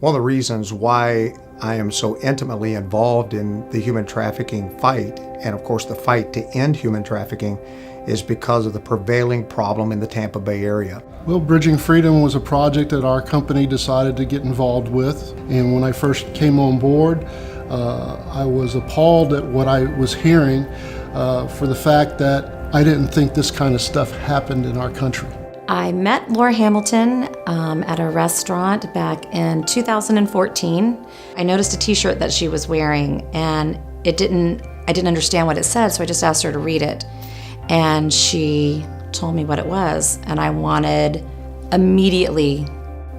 One of the reasons why I am so intimately involved in the human trafficking fight, and of course the fight to end human trafficking, is because of the prevailing problem in the Tampa Bay area. Well, Bridging Freedom was a project that our company decided to get involved with. And when I first came on board, I was appalled at what I was hearing for the fact that I didn't think this kind of stuff happened in our country. I met Laura Hamilton at a restaurant back in 2014. I noticed a t-shirt that she was wearing, and I didn't understand what it said, so I just asked her to read it. And she told me what it was, and I wanted immediately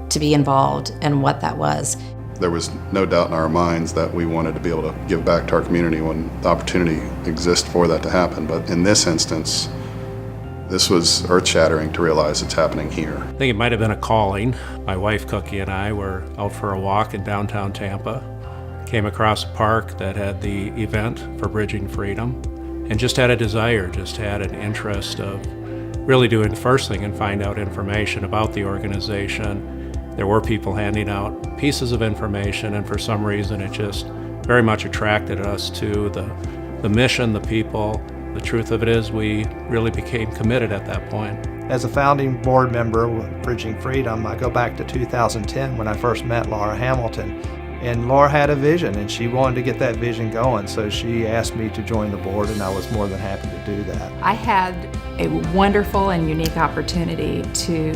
to be involved in what that was. There was no doubt in our minds that we wanted to be able to give back to our community when the opportunity exists for that to happen. But in this instance, this was earth-shattering to realize it's happening here. I think it might have been a calling. My wife, Cookie, and I were out for a walk in downtown Tampa, came across a park that had the event for Bridging Freedom, and just had a desire, just had an interest of really doing the first thing and find out information about the organization. There were people handing out pieces of information, and for some reason it just very much attracted us to the mission, the people. The truth of it is we really became committed at that point. As a founding board member with Bridging Freedom, I go back to 2010 when I first met Laura Hamilton. And Laura had a vision, and she wanted to get that vision going, so she asked me to join the board, and I was more than happy to do that. I had a wonderful and unique opportunity to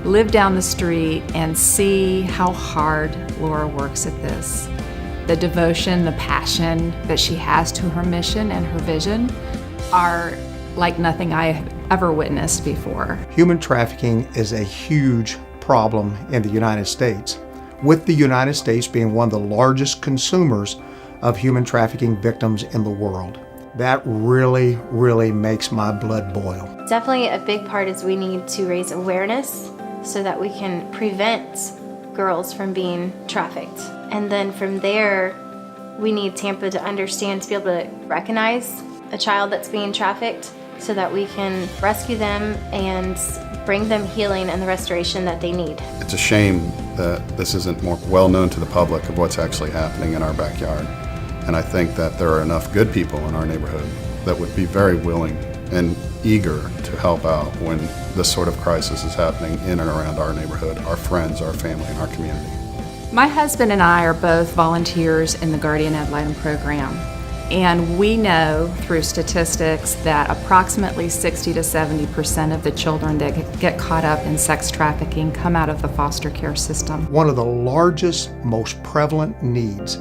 live down the street and see how hard Laura works at this. The devotion, the passion that she has to her mission and her vision are like nothing I have ever witnessed before. Human trafficking is a huge problem in the United States, with the United States being one of the largest consumers of human trafficking victims in the world. That really, really makes my blood boil. Definitely a big part is we need to raise awareness so that we can prevent girls from being trafficked. And then from there, we need Tampa to understand, to be able to recognize a child that's being trafficked so that we can rescue them and bring them healing and the restoration that they need. It's a shame that this isn't more well known to the public of what's actually happening in our backyard. And I think that there are enough good people in our neighborhood that would be very willing and eager to help out when this sort of crisis is happening in and around our neighborhood, our friends, our family, and our community. My husband and I are both volunteers in the Guardian Ad Litem program. And we know through statistics that approximately 60 to 70% of the children that get caught up in sex trafficking come out of the foster care system. One of the largest, most prevalent needs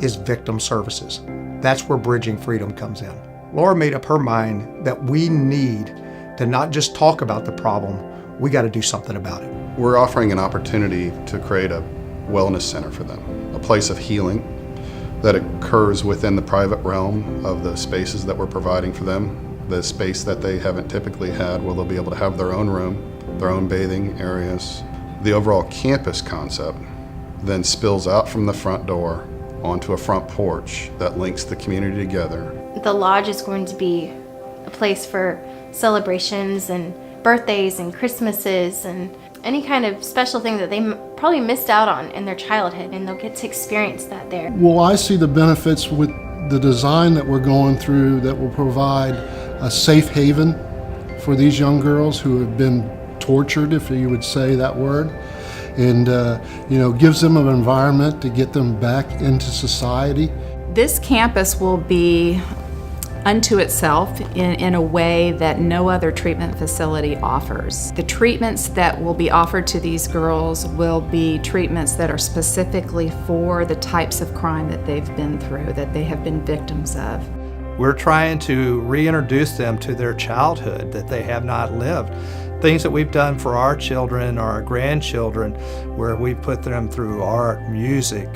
is victim services. That's where Bridging Freedom comes in. Laura made up her mind that we need to not just talk about the problem, we got to do something about it. We're offering an opportunity to create a wellness center for them, a place of healing that occurs within the private realm of the spaces that we're providing for them, the space that they haven't typically had, where they'll be able to have their own room, their own bathing areas. The overall campus concept then spills out from the front door onto a front porch that links the community together. The lodge is going to be a place for celebrations and birthdays and Christmases and any kind of special thing that they probably missed out on in their childhood, and they'll get to experience that there. Well, I see the benefits with the design that we're going through that will provide a safe haven for these young girls who have been tortured, if you would say that word, and gives them an environment to get them back into society. This campus will be unto itself in a way that no other treatment facility offers. The treatments that will be offered to these girls will be treatments that are specifically for the types of crime that they've been through, that they have been victims of. We're trying to reintroduce them to their childhood that they have not lived. Things that we've done for our children or our grandchildren, where we put them through art, music,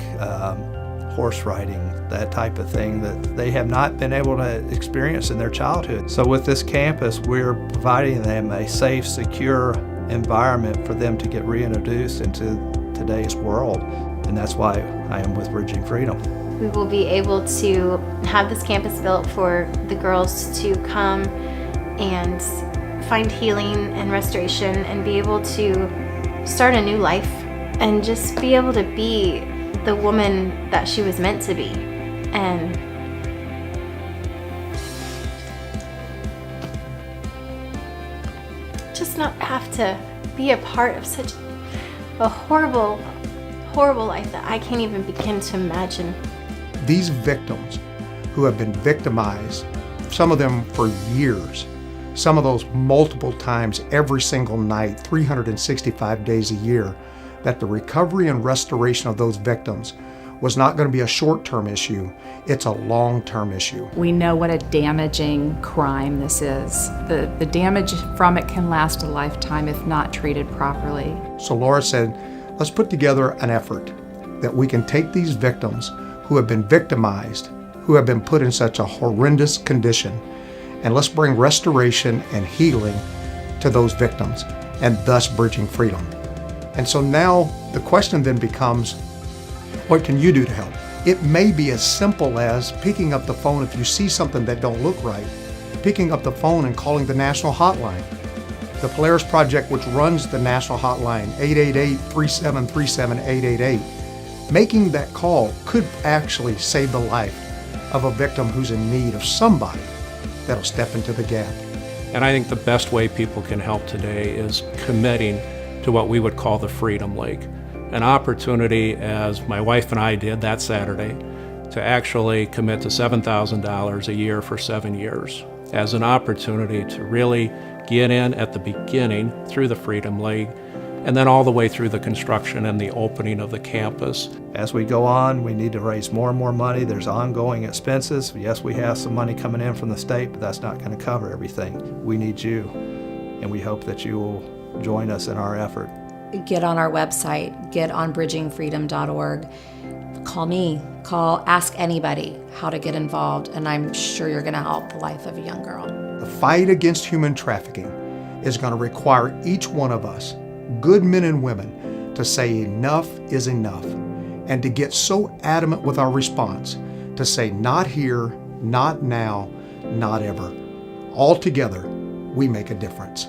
horse riding, that type of thing that they have not been able to experience in their childhood. So with this campus, we're providing them a safe, secure environment for them to get reintroduced into today's world. And that's why I am with Bridging Freedom. We will be able to have this campus built for the girls to come and find healing and restoration and be able to start a new life and just be able to be the woman that she was meant to be. And just not have to be a part of such a horrible, horrible life that I can't even begin to imagine. These victims who have been victimized, some of them for years, some of those multiple times every single night, 365 days a year, that the recovery and restoration of those victims was not going to be a short-term issue, it's a long-term issue. We know what a damaging crime this is. The damage from it can last a lifetime if not treated properly. So Laura said, let's put together an effort that we can take these victims who have been victimized, who have been put in such a horrendous condition, and let's bring restoration and healing to those victims, and thus bridging freedom. And so now the question then becomes, what can you do to help? It may be as simple as picking up the phone if you see something that don't look right, picking up the phone and calling the national hotline. The Polaris Project, which runs the national hotline, 888-373-7888, making that call could actually save the life of a victim who's in need of somebody that'll step into the gap. And I think the best way people can help today is committing to what we would call the Freedom League. An opportunity, as my wife and I did that Saturday, to actually commit to $7,000 a year for 7 years as an opportunity to really get in at the beginning through the Freedom League and then all the way through the construction and the opening of the campus. As we go on, we need to raise more and more money. There's ongoing expenses. Yes, we have some money coming in from the state, but that's not going to cover everything. We need you, and we hope that you will join us in our effort. Get on our website, get on bridgingfreedom.org. Call me, ask anybody how to get involved, and I'm sure you're going to help the life of a young girl. The fight against human trafficking is going to require each one of us, good men and women, to say enough is enough, and to get so adamant with our response to say not here, not now, not ever. All together, we make a difference.